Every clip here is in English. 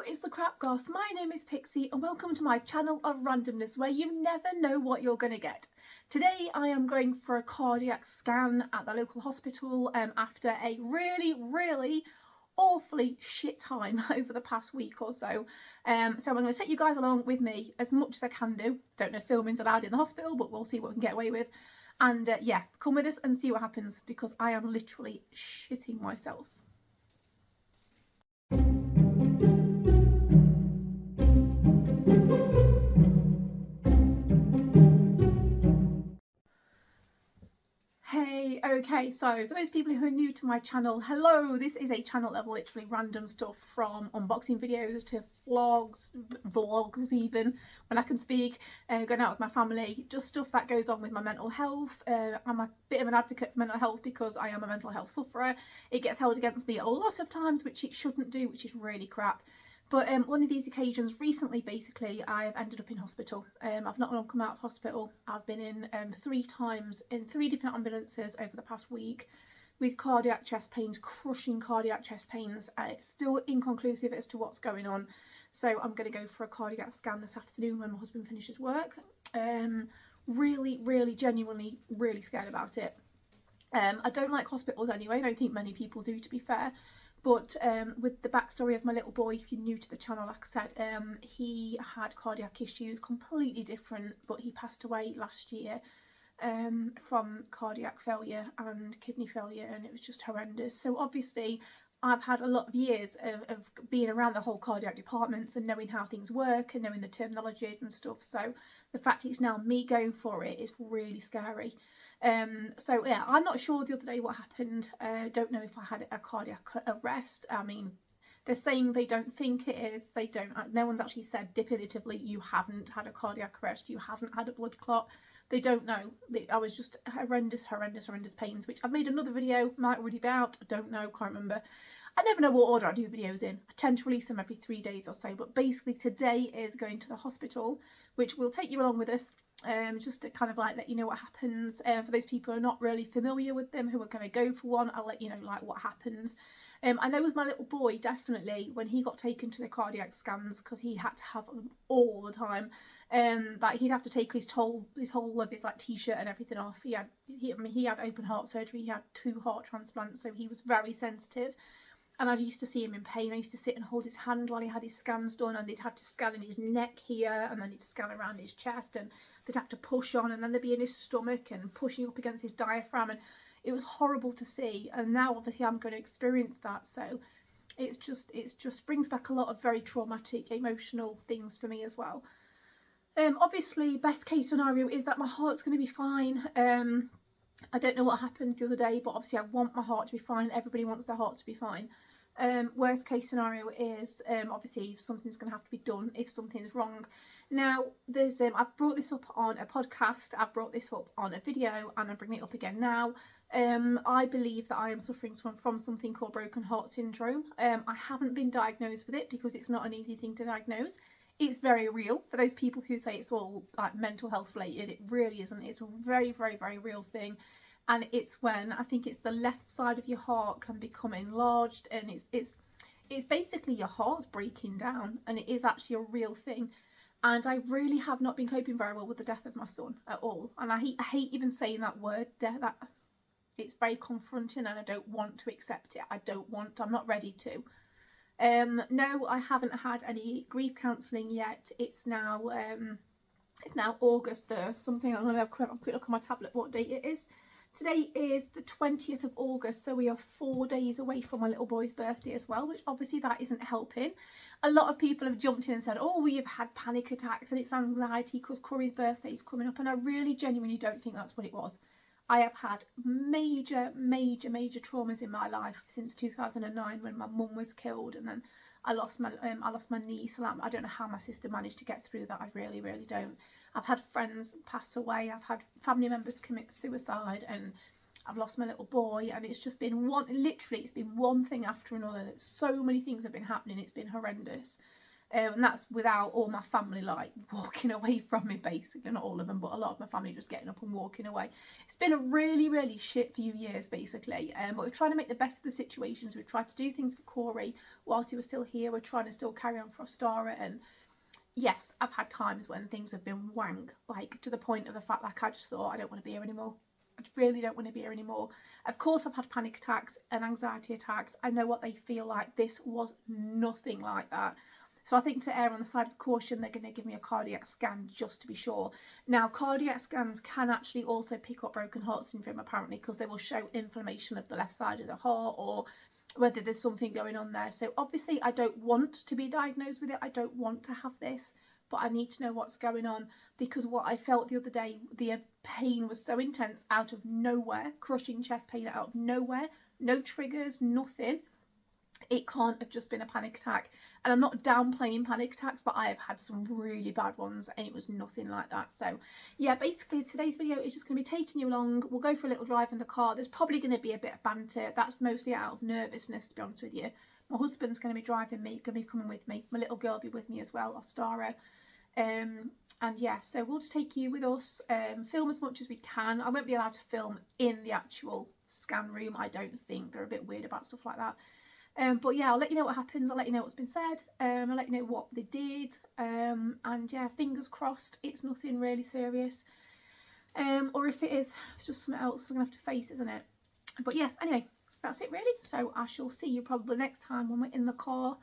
What is the crap, Goth? My name is Pixie and welcome to my channel of randomness where you never know what you're going to get. Today I am going for a cardiac scan at the local hospital after a really awfully shit time over the past week or so. So I'm going to take you guys along with me as much as I can do. Don't know if filming's allowed in the hospital, but we'll see what we can get away with. And yeah, come with us and see what happens because I am literally shitting myself. Hey, okay, so for those people who are new to my channel, hello, this is a channel of literally random stuff from unboxing videos to vlogs even, when I can speak, going out with my family, just stuff that goes on with my mental health. I'm a bit of an advocate for mental health because I am a mental health sufferer. It gets held against me a lot of times, which it shouldn't do, which is really crap. But one of these occasions recently, basically, I've ended up in hospital. I've not long come out of hospital. I've been in 3 times in 3 different ambulances over the past week with cardiac chest pains, crushing cardiac chest pains. It's still inconclusive as to what's going on. So I'm going to go for a cardiac scan this afternoon when my husband finishes work. Really, genuinely, really scared about it. I don't like hospitals anyway. I don't think many people do, to be fair. But with the backstory of my little boy, if you're new to the channel, like I said, he had cardiac issues, completely different, but he passed away last year from cardiac failure and kidney failure, and it was just horrendous. So obviously I've had a lot of years of being around the whole cardiac departments and knowing how things work and knowing the terminologies and stuff. So the fact it's now me going for it is really scary. So yeah, I'm not sure the other day what happened. Don't know if I had a cardiac arrest. I mean, they're saying they don't think it is. They don't. No one's actually said definitively you haven't had a cardiac arrest. You haven't had a blood clot. They don't know. I was just horrendous pains, which I've made another video, might already be out. I don't know, can't remember. I never know what order I do videos in. I tend to release them every 3 days or so, but basically today is going to the hospital, which will take you along with us, just to kind of like let you know what happens. For those people who are not really familiar with them, who are going to go for one, I'll let you know like what happens. I know with my little boy, definitely, when he got taken to the cardiac scans, because he had to have them all the time, like he'd have to take his whole of his like t-shirt and everything off. He had open heart surgery, he had 2 heart transplants, so he was very sensitive. And I used to see him in pain. I used to sit and hold his hand while he had his scans done, and they'd had to scan in his neck here, and then they'd scan around his chest, and they'd have to push on, and then they'd be in his stomach and pushing up against his diaphragm, and it was horrible to see. And now obviously I'm going to experience that, so it just brings back a lot of very traumatic emotional things for me as well. Obviously best case scenario is that my heart's going to be fine. I don't know what happened the other day, but obviously I want my heart to be fine. Everybody wants their heart to be fine. Worst case scenario is obviously something's going to have to be done if something's wrong. Now, there's I've brought this up on a podcast, I've brought this up on a video, and I'm bringing it up again now. I believe that I am suffering from something called broken heart syndrome. I haven't been diagnosed with it because it's not an easy thing to diagnose. It's very real. For those people who say it's all like mental health related, it really isn't. It's a very real thing, and it's when I think it's the left side of your heart can become enlarged, and it's basically your heart's breaking down, and it is actually a real thing. And I really have not been coping very well with the death of my son at all, and I hate even saying that word, death. That it's very confronting, and I don't want to accept it. I'm not ready to. No, I haven't had any grief counselling yet. It's now August the something. I'm going to have a quick look at my tablet what date it is. Today is the 20th of August, so we are 4 days away from my little boy's birthday as well, which obviously that isn't helping. A lot of people have jumped in and said, oh, we've had panic attacks and it's anxiety because Corey's birthday is coming up, and I really genuinely don't think that's what it was. I have had major traumas in my life since 2009 when my mum was killed, and then I lost my niece. I don't know how my sister managed to get through that. I really don't. I've had friends pass away. I've had family members commit suicide, and I've lost my little boy. And it's just been it's been one thing after another. So many things have been happening. It's been horrendous. And that's without all my family like walking away from me, basically. Not all of them, but a lot of my family just getting up and walking away. It's been a really, really shit few years, basically. But we're trying to make the best of the situations. We've tried to do things for KORI whilst he was still here. We're trying to still carry on for Ostara. And yes, I've had times when things have been wank, like to the point of the fact like I just thought I don't want to be here anymore. I really don't want to be here anymore. Of course, I've had panic attacks and anxiety attacks. I know what they feel like. This was nothing like that. So I think to err on the side of caution, they're going to give me a cardiac scan just to be sure. Now, cardiac scans can actually also pick up broken heart syndrome, apparently, because they will show inflammation of the left side of the heart or whether there's something going on there. So obviously, I don't want to be diagnosed with it. I don't want to have this, but I need to know what's going on, because what I felt the other day, the pain was so intense out of nowhere, crushing chest pain out of nowhere, no triggers, nothing. It can't have just been a panic attack. And I'm not downplaying panic attacks, but I have had some really bad ones and it was nothing like that. So yeah, basically today's video is just going to be taking you along. We'll go for a little drive in the car. There's probably going to be a bit of banter. That's mostly out of nervousness, to be honest with you. My husband's going to be driving me, going to be coming with me. My little girl will be with me as well, Ostara. And yeah, so we'll just take you with us, film as much as we can. I won't be allowed to film in the actual scan room, I don't think. They're a bit weird about stuff like that. But yeah, I'll let you know what happens. I'll let you know what's been said. I'll let you know what they did. And yeah, fingers crossed it's nothing really serious. Or if it is, it's just something else we're going to have to face, isn't it? But yeah, anyway, that's it really. So I shall see you probably next time when we're in the car.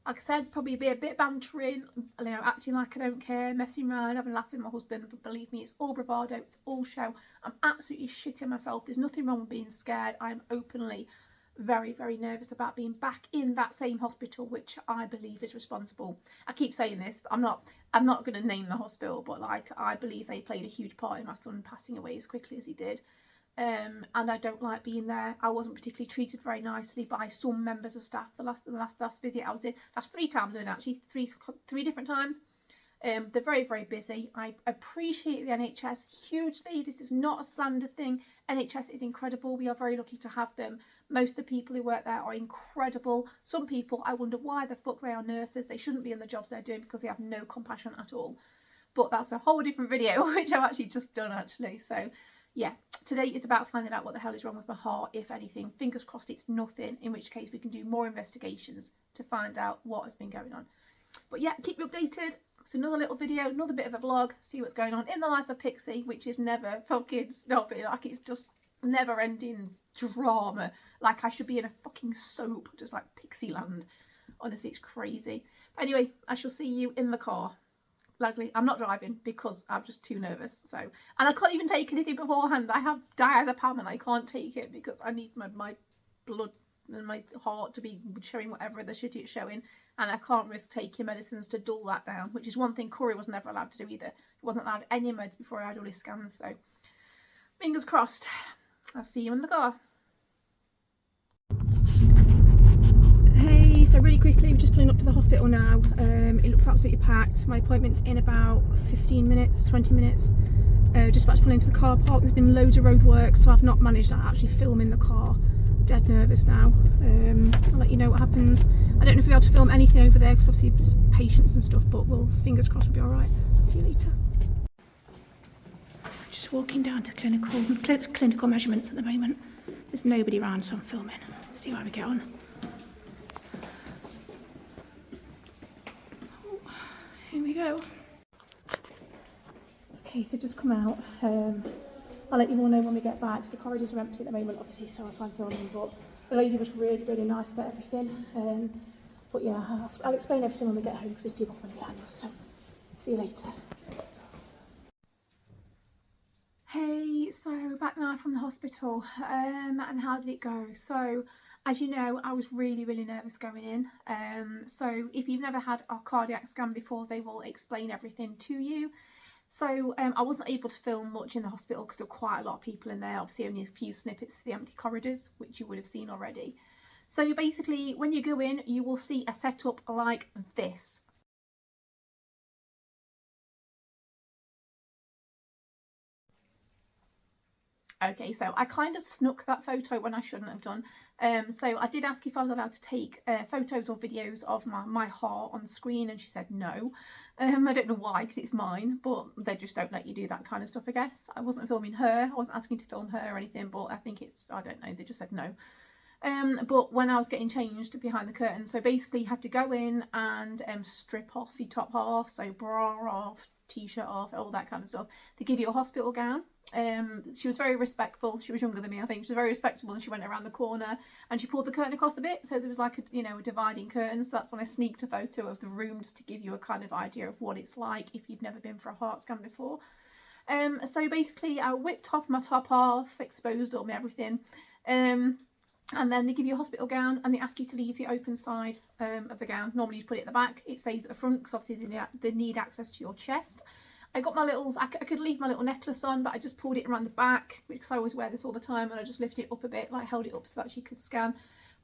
Like I said, probably be a bit bantering, you know, acting like I don't care, messing around, having a laugh with my husband. But believe me, it's all bravado, it's all show. I'm absolutely shitting myself. There's nothing wrong with being scared. I'm openly very, very nervous about being back in that same hospital, which I believe is responsible. I keep saying this, but I'm not going to name the hospital, but like I believe they played a huge part in my son passing away as quickly as he did. And I don't like being there. I wasn't particularly treated very nicely by some members of staff. The last visit I was in, that's 3 times in actually, three different times. They're very, very busy. I appreciate the NHS hugely. This is not a slander thing. NHS is incredible. We are very lucky to have them. Most of the people who work there are incredible. Some people, I wonder why the fuck they are nurses. They shouldn't be in the jobs they're doing because they have no compassion at all. But that's a whole different video, which I've actually just done actually. So yeah, today is about finding out what the hell is wrong with my heart, if anything. Fingers crossed it's nothing, in which case we can do more investigations to find out what has been going on. But yeah, keep me updated. It's another little video, another bit of a vlog, see what's going on in the life of Pixie, which is never fucking stopping. Like, it's just never ending drama. Like I should be in a fucking soap, just like Pixie Land. Honestly, it's crazy. Anyway, I shall see you in the car. Luckily, I'm not driving because I'm just too nervous. So, and I can't even take anything beforehand. I have diazepam and I can't take it because I need my blood and my heart to be showing whatever the shit it's showing, and I can't risk taking medicines to dull that down, which is one thing KORI was never allowed to do either. He wasn't allowed any meds before I had all his scans, so fingers crossed. I'll see you in the car. Hey, so really quickly, we're just pulling up to the hospital now. It looks absolutely packed. My appointment's in about 15 minutes, 20 minutes. Just about to pull into the car park. There's been loads of road work, so I've not managed to actually film in the car. Dead nervous now. I'll let you know what happens. I don't know if we'll be able to film anything over there because obviously there's patients and stuff, but we'll, fingers crossed, we'll be alright. See you later. Just walking down to clinical measurements at the moment. There's nobody around, so I'm filming. See how we get on. Oh, here we go. Okay, so just come out. I'll let you all know when we get back. The corridors are empty at the moment, obviously, so that's why I'm filming, but the lady was really, really nice about everything. But yeah, I'll explain everything when we get home because there's people coming behind us, so see you later. Hey, so back now from the hospital, and how did it go? So, as you know, I was really, really nervous going in. So if you've never had a cardiac scan before, they will explain everything to you. So I wasn't able to film much in the hospital because there were quite a lot of people in there, obviously only a few snippets of the empty corridors, which you would have seen already. So basically, when you go in, you will see a setup like this. Okay, so I kind of snuck that photo when I shouldn't have done. So I did ask if I was allowed to take photos or videos of my heart on screen, and she said no. I don't know why, because it's mine, but they just don't let you do that kind of stuff, I guess. I wasn't filming her, I wasn't asking to film her or anything, but I think it's, I don't know, they just said no. But when I was getting changed behind the curtain, so basically you have to go in and strip off your top half, so bra off, t-shirt off, all that kind of stuff, to give you a hospital gown. She was very respectful. She was younger than me, I think. She was very respectable, and she went around the corner and she pulled the curtain across a bit, so there was like a, you know, a dividing curtain. So that's when I sneaked a photo of the room, just to give you a kind of idea of what it's like if you've never been for a heart scan before. So basically I whipped off my top half, exposed all my everything, and then they give you a hospital gown, and they ask you to leave the open side of the gown. Normally you put it at the back, it stays at the front because obviously they need access to your chest. I got my little, I could leave my little necklace on, but I just pulled it around the back because I always wear this all the time, and I just lifted it up a bit, like held it up so that she could scan.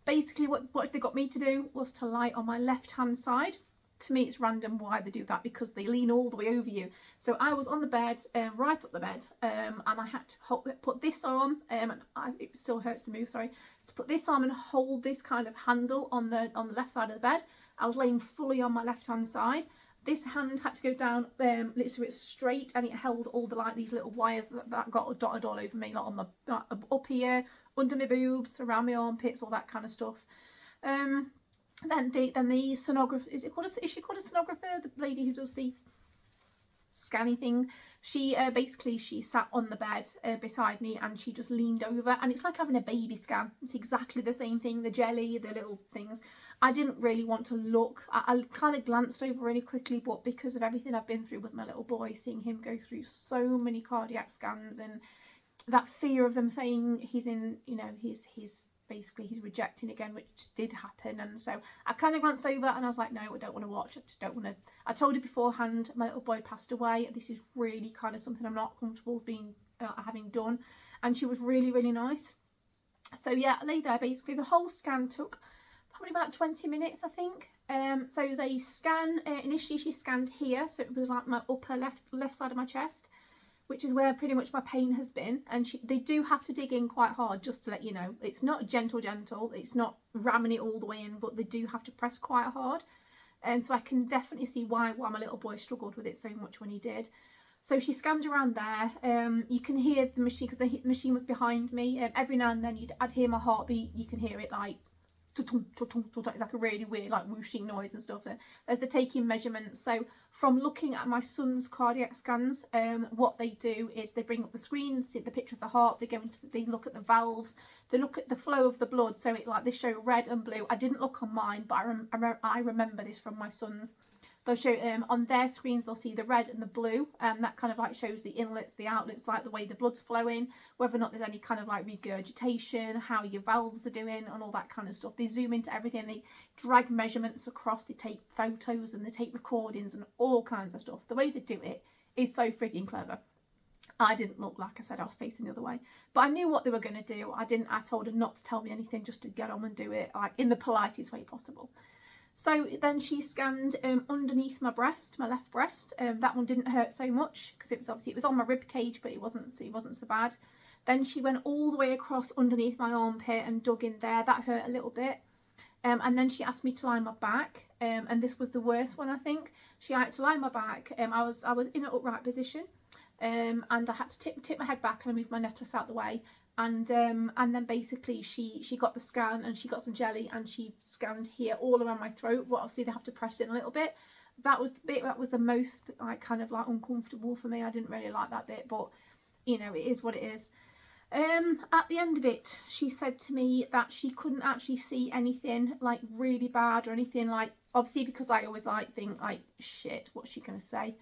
Basically what they got me to do was to lie on my left hand side. To me it's random why they do that, because they lean all the way over you. So I was on the bed, right up the bed, and I had to put this arm, and it still hurts to move, sorry, to put this arm and hold this kind of handle on the left side of the bed. I was laying fully on my left hand side. This hand had to go down literally straight, and it held all the like these little wires that got dotted all over me, like on the up here, under my boobs, around my armpits, all that kind of stuff. Then the sonographer, is she called a sonographer? The lady who does the scanning thing. She basically she sat on the bed beside me, and she just leaned over, and it's like having a baby scan. It's exactly the same thing, the jelly, the little things. I didn't really want to look. I kind of glanced over really quickly, but because of everything I've been through with my little boy, seeing him go through so many cardiac scans, and that fear of them saying he's in, you know, he's basically he's rejecting again, which did happen. And so I kind of glanced over and I was like, no, I don't want to watch. I just don't want to. I told her beforehand, my little boy passed away. This is really kind of something I'm not comfortable being having done. And she was really, really nice. So yeah, I lay there. Basically the whole scan took probably about 20 minutes, I think. So they scan, initially she scanned here, so it was like my upper left side of my chest, which is where pretty much my pain has been. And they do have to dig in quite hard, just to let you know. It's not gentle, it's not ramming it all the way in, but they do have to press quite hard. And so I can definitely see why my little boy struggled with it so much when he did. So she scanned around there. You can hear the machine, because the machine was behind me. Every now and then I'd hear my heartbeat. You can hear it like, it's like a really weird like whooshing noise and stuff. There's the taking measurements. So from looking at my son's cardiac scans, what they do is they bring up the screen, see the picture of the heart, they look at the valves, they look at the flow of the blood, so it like they show red and blue. I didn't look on mine, but I remember this from my son's. They'll show on their screens, they'll see the red and the blue, and that kind of like shows the inlets, the outlets, like the way the blood's flowing, whether or not there's any kind of like regurgitation, how your valves are doing, and all that kind of stuff. They zoom into everything, they drag measurements across, they take photos and they take recordings and all kinds of stuff. The way they do it is so freaking clever. I didn't look, like I said, I was facing the other way, but I knew what they were going to do. I told her not to tell me anything, just to get on and do it like in the politest way possible. So then she scanned underneath my breast, my left breast. That one didn't hurt so much because it was on my rib cage, but it wasn't so bad. Then she went all the way across underneath my armpit and dug in there. That hurt a little bit. And then she asked me to lie on my back, and this was the worst one, I think. She had to lie on my back. I was in an upright position, and I had to tip my head back, and I moved my necklace out the way. And then basically she got the scan, and she got some jelly, and she scanned here all around my throat, but obviously they have to press in a little bit. That was the bit that was the most like kind of like uncomfortable for me. I didn't really like that bit, but you know, it is what it is. At the end of it, she said to me that she couldn't actually see anything like really bad or anything, like, obviously because I always like think like, shit, what's she gonna say?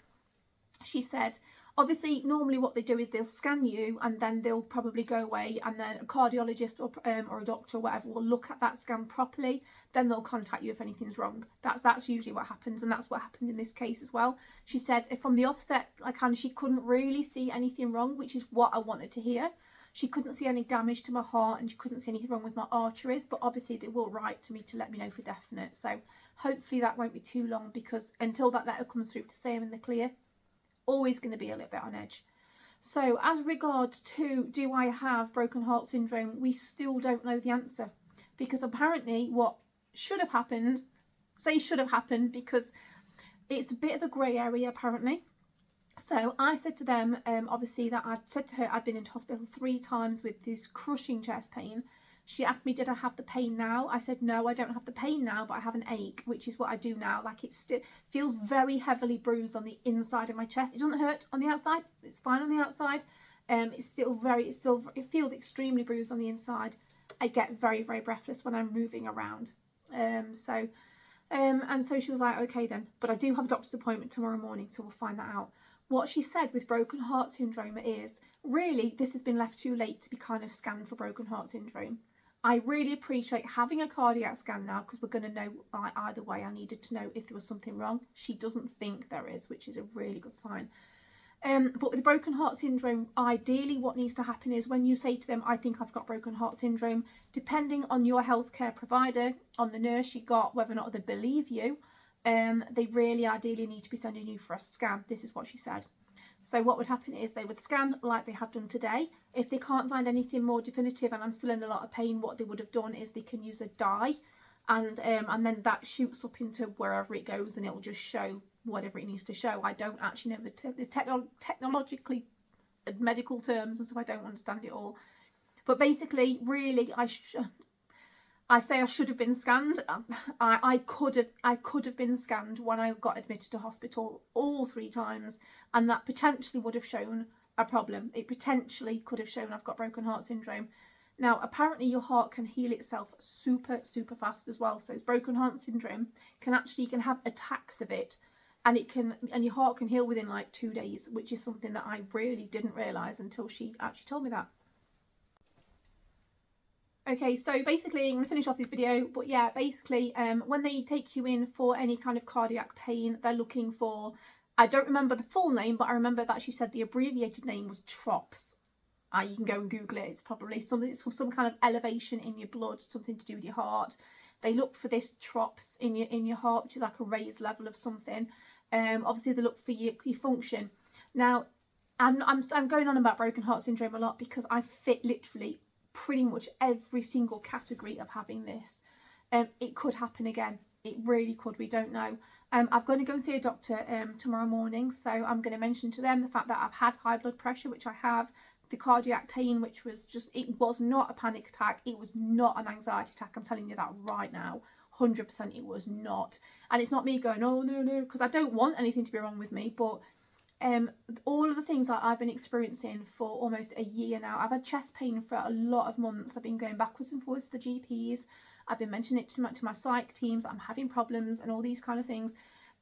She said, obviously, normally what they do is they'll scan you, and then they'll probably go away, and then a cardiologist or a doctor or whatever will look at that scan properly. Then they'll contact you if anything's wrong. That's usually what happens, and that's what happened in this case as well. She said from the offset, like, she couldn't really see anything wrong, which is what I wanted to hear. She couldn't see any damage to my heart, and she couldn't see anything wrong with my arteries, but obviously they will write to me to let me know for definite. So hopefully that won't be too long, because until that letter comes through to say I'm in the clear, always going to be a little bit on edge. So as regards to do I have broken heart syndrome, we still don't know the answer. because apparently what should have happened, say should have happened because it's a bit of a grey area apparently. So I said to them, obviously, that I'd said to her I'd been into hospital 3 times with this crushing chest pain. She asked me, did I have the pain now? I said, no, I don't have the pain now, but I have an ache, which is what I do now. Like, it still feels very heavily bruised on the inside of my chest. It doesn't hurt on the outside. It's fine on the outside. It feels extremely bruised on the inside. I get very, very breathless when I'm moving around. And so she was like, okay then, but I do have a doctor's appointment tomorrow morning, so we'll find that out. What she said with broken heart syndrome is, really, this has been left too late to be kind of scanned for broken heart syndrome. I really appreciate having a cardiac scan now, because we're going to know either way. I needed to know if there was something wrong. She doesn't think there is, which is a really good sign. But with broken heart syndrome, ideally what needs to happen is when you say to them, I think I've got broken heart syndrome, depending on your healthcare provider, on the nurse you got, whether or not they believe you, they really ideally need to be sending you for a scan. This is what she said. So what would happen is they would scan like they have done today. If they can't find anything more definitive and I'm still in a lot of pain, what they would have done is they can use a dye, and then that shoots up into wherever it goes and it will just show whatever it needs to show. I don't actually know the technologically medical terms and stuff. I don't understand it all. But basically, really, I say I should have been scanned. I could have been scanned when I got admitted to hospital all 3 times, and that potentially would have shown a problem. It potentially could have shown I've got broken heart syndrome. Now, apparently your heart can heal itself super, super fast as well. So it's broken heart syndrome you can have attacks of it, and your heart can heal within like 2 days, which is something that I really didn't realise until she actually told me that. Okay, so basically I'm going to finish off this video, but yeah, basically when they take you in for any kind of cardiac pain, they're looking for, I don't remember the full name, but I remember that she said the abbreviated name was TROPS. You can go and Google it. It's probably some kind of elevation in your blood, something to do with your heart. They look for this TROPS in your heart, which is like a raised level of something. Obviously they look for your function. Now, I'm going on about broken heart syndrome a lot because I fit literally pretty much every single category of having this. It could happen again. It really could. We don't know. I'm going to go and see a doctor tomorrow morning, so I'm going to mention to them the fact that I've had high blood pressure, which I have, the cardiac pain, which was just, it was not a panic attack, it was not an anxiety attack. I'm telling you that right now, 100% it was not. And it's not me going, oh no, because I don't want anything to be wrong with me, but all of the things that I've been experiencing for almost a year now. I've had chest pain for a lot of months. I've been going backwards and forwards to the GPs. I've been mentioning it to my psych teams. I'm having problems and all these kind of things.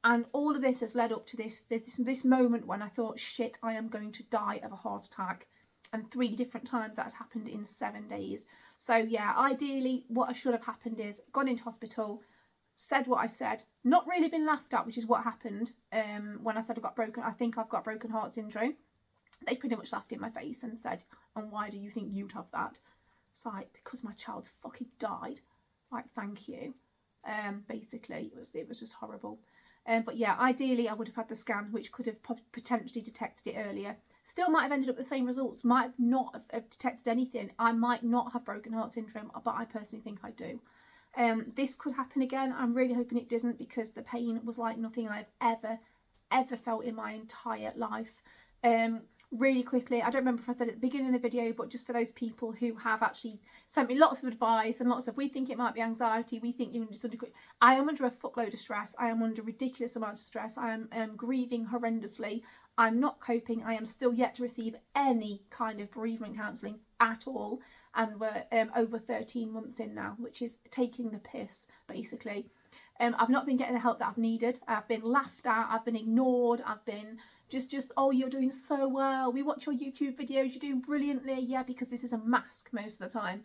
And all of this has led up to this moment when I thought, shit, I am going to die of a heart attack. And 3 different times that's happened in 7 days. So yeah, ideally what should have happened is gone into hospital, said what I said, not really been laughed at, which is what happened when I said I think I've got broken heart syndrome. They pretty much laughed in my face and said, and why do you think you'd have that? It's like, because my child fucking died. Like, thank you. Basically, it was just horrible. But yeah, ideally I would have had the scan, which could have potentially detected it earlier. Still might have ended up the same results, might have not have detected anything. I might not have broken heart syndrome, but I personally think I do. This could happen again. I'm really hoping it doesn't, because the pain was like nothing I've ever felt in my entire life. Really quickly, I don't remember if I said it at the beginning of the video, but just for those people who have actually sent me lots of advice and lots of, we think it might be anxiety, we think you're just under, I am under a fuckload of stress. I am under ridiculous amounts of stress. I am grieving horrendously. I'm not coping. I am still yet to receive any kind of bereavement counselling at all, and we're over 13 months in now, which is taking the piss, basically. I've not been getting the help that I've needed. I've been laughed at, I've been ignored, I've been just oh, you're doing so well, we watch your YouTube videos, you're doing brilliantly. Yeah, because this is a mask most of the time.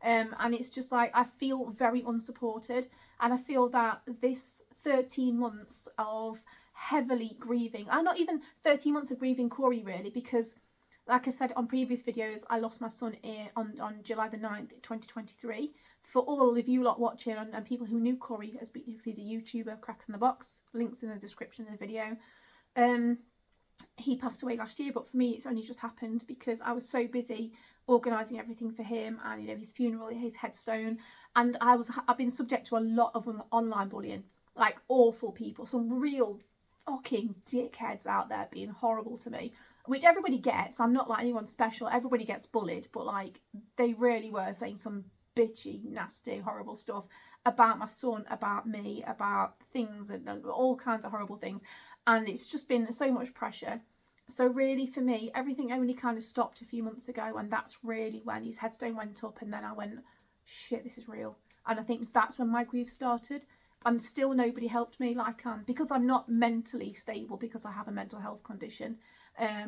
And it's just like, I feel very unsupported, and I feel that this 13 months of heavily grieving, and not even 13 months of grieving KORI really, because like I said on previous videos, I lost my son on July the 9th 2023. For all of you lot watching and people who knew KORI, because he's a YouTuber, Crack in the Box, links in the description of the video, he passed away last year, but for me it's only just happened because I was so busy organising everything for him, and, you know, his funeral, his headstone. And I've been subject to a lot of online bullying, like awful people, some real fucking dickheads out there being horrible to me, which everybody gets. I'm not like anyone special. Everybody gets bullied, but like they really were saying some bitchy, nasty, horrible stuff about my son, about me, about things, and all kinds of horrible things. And it's just been so much pressure. So really for me, everything only kind of stopped a few months ago, and that's really when his headstone went up, and then I went, shit, this is real. And I think that's when my grief started. And still nobody helped me, like, because I'm not mentally stable, because I have a mental health condition.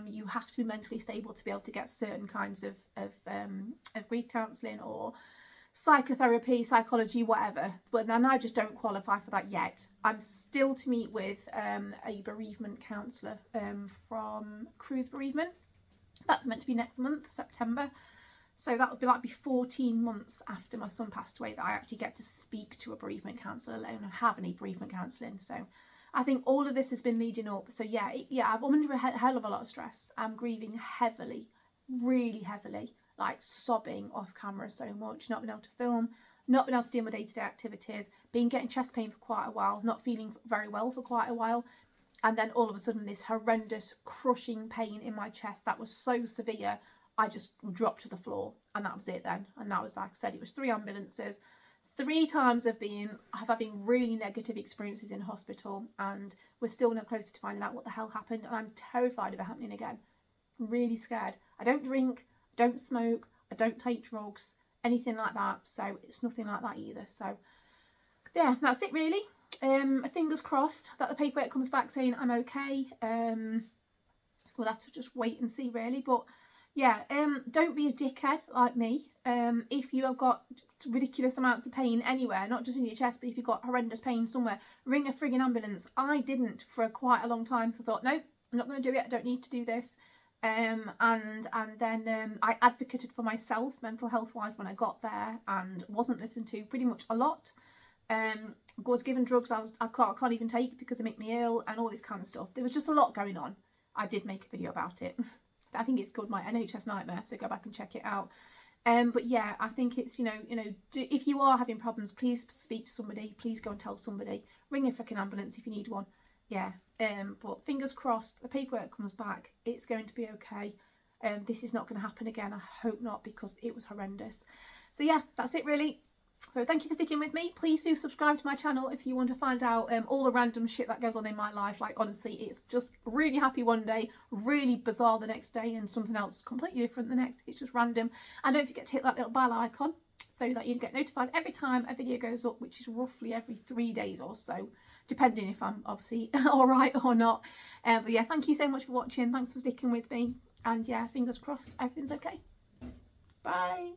You have to be mentally stable to be able to get certain kinds of grief counselling or psychotherapy, psychology, whatever. But then I just don't qualify for that yet. I'm still to meet with a bereavement counsellor from Cruise Bereavement. That's meant to be next month, September. So that would be like 14 months after my son passed away that I actually get to speak to a bereavement counsellor, let alone have any bereavement counselling. So I think all of this has been leading up. So yeah, I'm under a hell of a lot of stress. I'm grieving heavily, really heavily, like sobbing off camera so much, not being able to film, not being able to do my day-to-day activities, getting chest pain for quite a while, not feeling very well for quite a while. And then all of a sudden this horrendous crushing pain in my chest that was so severe, I just dropped to the floor, and that was it then. And that was, like I said, it was 3 ambulances, 3 times of having really negative experiences in hospital, and we're still no closer to finding out what the hell happened. And I'm terrified of it happening again. I'm really scared. I don't drink, I don't smoke, I don't take drugs, anything like that. So it's nothing like that either. So yeah, that's it really. Fingers crossed that the paperwork comes back saying I'm okay. We'll have to just wait and see really. But yeah, don't be a dickhead like me. If you have got ridiculous amounts of pain anywhere, not just in your chest, but if you've got horrendous pain somewhere, ring a frigging ambulance. I didn't for quite a long time, so I thought, no, I'm not going to do it. I don't need to do this. And then I advocated for myself mental health wise when I got there, and wasn't listened to pretty much a lot. Was given drugs I can't even take because they make me ill, and all this kind of stuff. There was just a lot going on. I did make a video about it. I think it's called My NHS Nightmare, so go back and check it out. But yeah, I think it's, if you are having problems, please speak to somebody. Please go and tell somebody. Ring a freaking ambulance if you need one. Yeah. But fingers crossed, the paperwork comes back. It's going to be okay. This is not going to happen again. I hope not, because it was horrendous. So yeah, that's it really. So thank you for sticking with me. Please do subscribe to my channel if you want to find out all the random shit that goes on in my life. Like, honestly, it's just really happy one day, really bizarre the next day, and something else completely different the next. It's just random. And don't forget to hit that little bell icon so that you get notified every time a video goes up, which is roughly every 3 days or so, depending if I'm obviously all right or not. But yeah, thank you so much for watching. Thanks for sticking with me. And yeah, fingers crossed everything's okay. Bye.